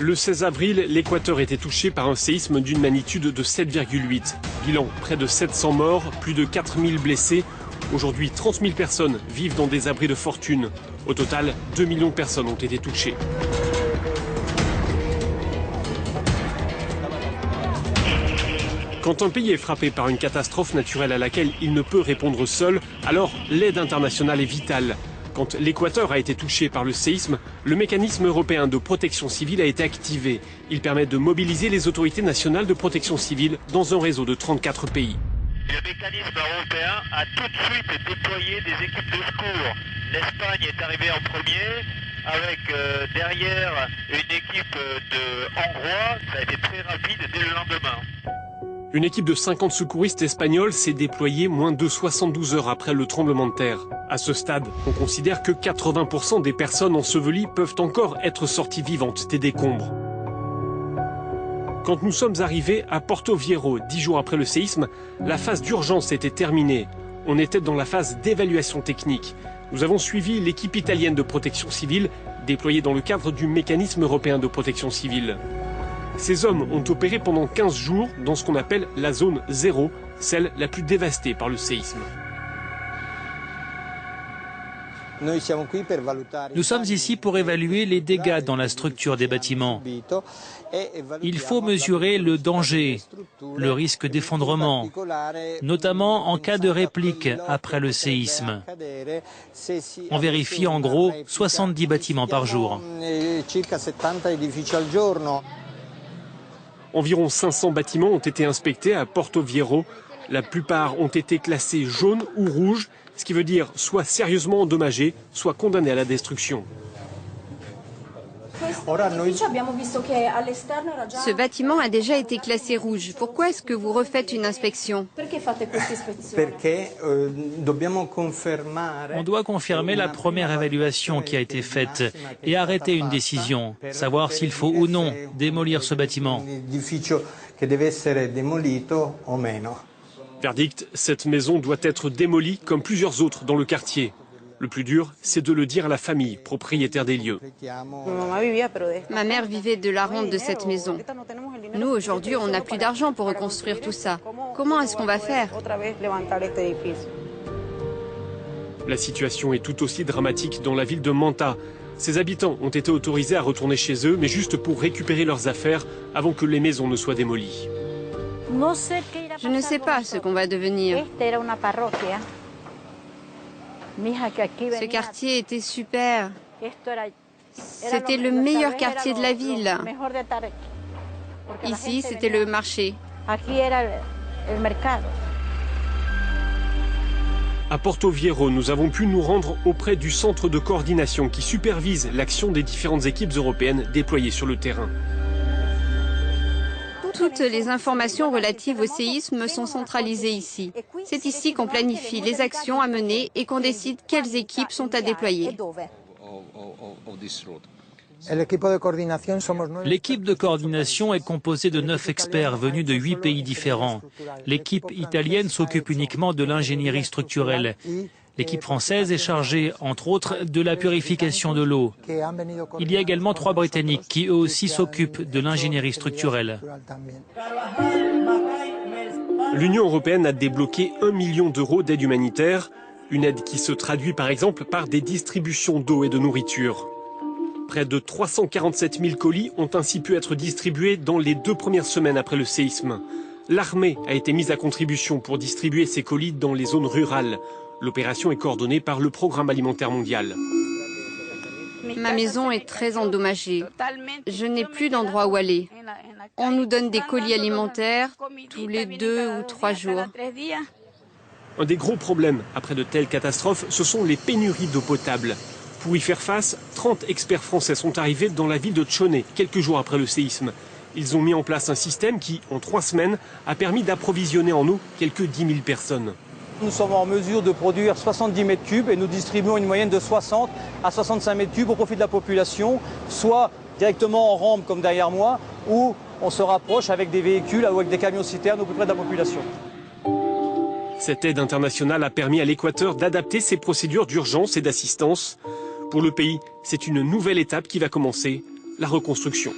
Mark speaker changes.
Speaker 1: Le 16 avril, l'Équateur était touché par un séisme d'une magnitude de 7,8. Bilan, près de 700 morts, plus de 4000 blessés. Aujourd'hui, 30 000 personnes vivent dans des abris de fortune. Au total, 2 millions de personnes ont été touchées. Quand un pays est frappé par une catastrophe naturelle à laquelle il ne peut répondre seul, alors l'aide internationale est vitale. Quand l'Équateur a été touché par le séisme, le mécanisme européen de protection civile a été activé. Il permet de mobiliser les autorités nationales de protection civile dans un réseau de 34 pays.
Speaker 2: Le mécanisme européen a tout de suite déployé des équipes de secours. L'Espagne est arrivée en premier, avec derrière une équipe de Hongrois. Ça a été très rapide dès le lendemain.
Speaker 1: Une équipe de 50 secouristes espagnols s'est déployée moins de 72 heures après le tremblement de terre. À ce stade, on considère que 80% des personnes ensevelies peuvent encore être sorties vivantes des décombres. Quand nous sommes arrivés à Porto Viejo, 10 jours après le séisme, la phase d'urgence était terminée. On était dans la phase d'évaluation technique. Nous avons suivi l'équipe italienne de protection civile, déployée dans le cadre du mécanisme européen de protection civile. Ces hommes ont opéré pendant 15 jours dans ce qu'on appelle la zone 0, celle la plus dévastée par le séisme.
Speaker 3: Nous sommes ici pour évaluer les dégâts dans la structure des bâtiments. Il faut mesurer le danger, le risque d'effondrement, notamment en cas de réplique après le séisme. On vérifie en gros 70 bâtiments par jour.
Speaker 1: Environ 500 bâtiments ont été inspectés à Porto Viejo. La plupart ont été classés jaune ou rouge, ce qui veut dire soit sérieusement endommagés, soit condamnés à la destruction.
Speaker 4: Ce bâtiment a déjà été classé rouge. Pourquoi est-ce que vous refaites une inspection?
Speaker 3: On doit confirmer la première évaluation qui a été faite et arrêter une décision, savoir s'il faut ou non démolir ce bâtiment.
Speaker 1: Verdict, cette maison doit être démolie comme plusieurs autres dans le quartier. Le plus dur, c'est de le dire à la famille propriétaire des lieux.
Speaker 4: Ma mère vivait de la rente de cette maison. Nous, aujourd'hui, on n'a plus d'argent pour reconstruire tout ça. Comment est-ce qu'on va faire?
Speaker 1: La situation est tout aussi dramatique dans la ville de Manta. Ses habitants ont été autorisés à retourner chez eux, mais juste pour récupérer leurs affaires avant que les maisons ne soient démolies.
Speaker 4: Je ne sais pas ce qu'on va devenir. Ce quartier était super. C'était le meilleur quartier de la ville. Ici, c'était le marché.
Speaker 1: À Porto Viejo, nous avons pu nous rendre auprès du centre de coordination qui supervise l'action des différentes équipes européennes déployées sur le terrain.
Speaker 4: Toutes les informations relatives au séisme sont centralisées ici. C'est ici qu'on planifie les actions à mener et qu'on décide quelles équipes sont à déployer.
Speaker 3: L'équipe de coordination est composée de 9 experts venus de 8 pays différents. L'équipe italienne s'occupe uniquement de l'ingénierie structurelle. L'équipe française est chargée, entre autres, de la purification de l'eau. Il y a également 3 Britanniques qui eux aussi s'occupent de l'ingénierie structurelle.
Speaker 1: L'Union européenne a débloqué 1 million d'euros d'aide humanitaire, une aide qui se traduit par exemple par des distributions d'eau et de nourriture. Près de 347 000 colis ont ainsi pu être distribués dans les 2 premières semaines après le séisme. L'armée a été mise à contribution pour distribuer ces colis dans les zones rurales. L'opération est coordonnée par le Programme alimentaire mondial.
Speaker 4: Ma maison est très endommagée. Je n'ai plus d'endroit où aller. On nous donne des colis alimentaires tous les 2 ou 3 jours.
Speaker 1: Un des gros problèmes après de telles catastrophes, ce sont les pénuries d'eau potable. Pour y faire face, 30 experts français sont arrivés dans la ville de Choné, quelques jours après le séisme. Ils ont mis en place un système qui, en 3 semaines, a permis d'approvisionner en eau quelques 10 000 personnes.
Speaker 5: Nous sommes en mesure de produire 70 mètres cubes et nous distribuons une moyenne de 60 à 65 mètres cubes au profit de la population, soit directement en rampe comme derrière moi, ou on se rapproche avec des véhicules ou avec des camions-citernes au plus près de la population.
Speaker 1: Cette aide internationale a permis à l'Équateur d'adapter ses procédures d'urgence et d'assistance. Pour le pays, c'est une nouvelle étape qui va commencer, la reconstruction.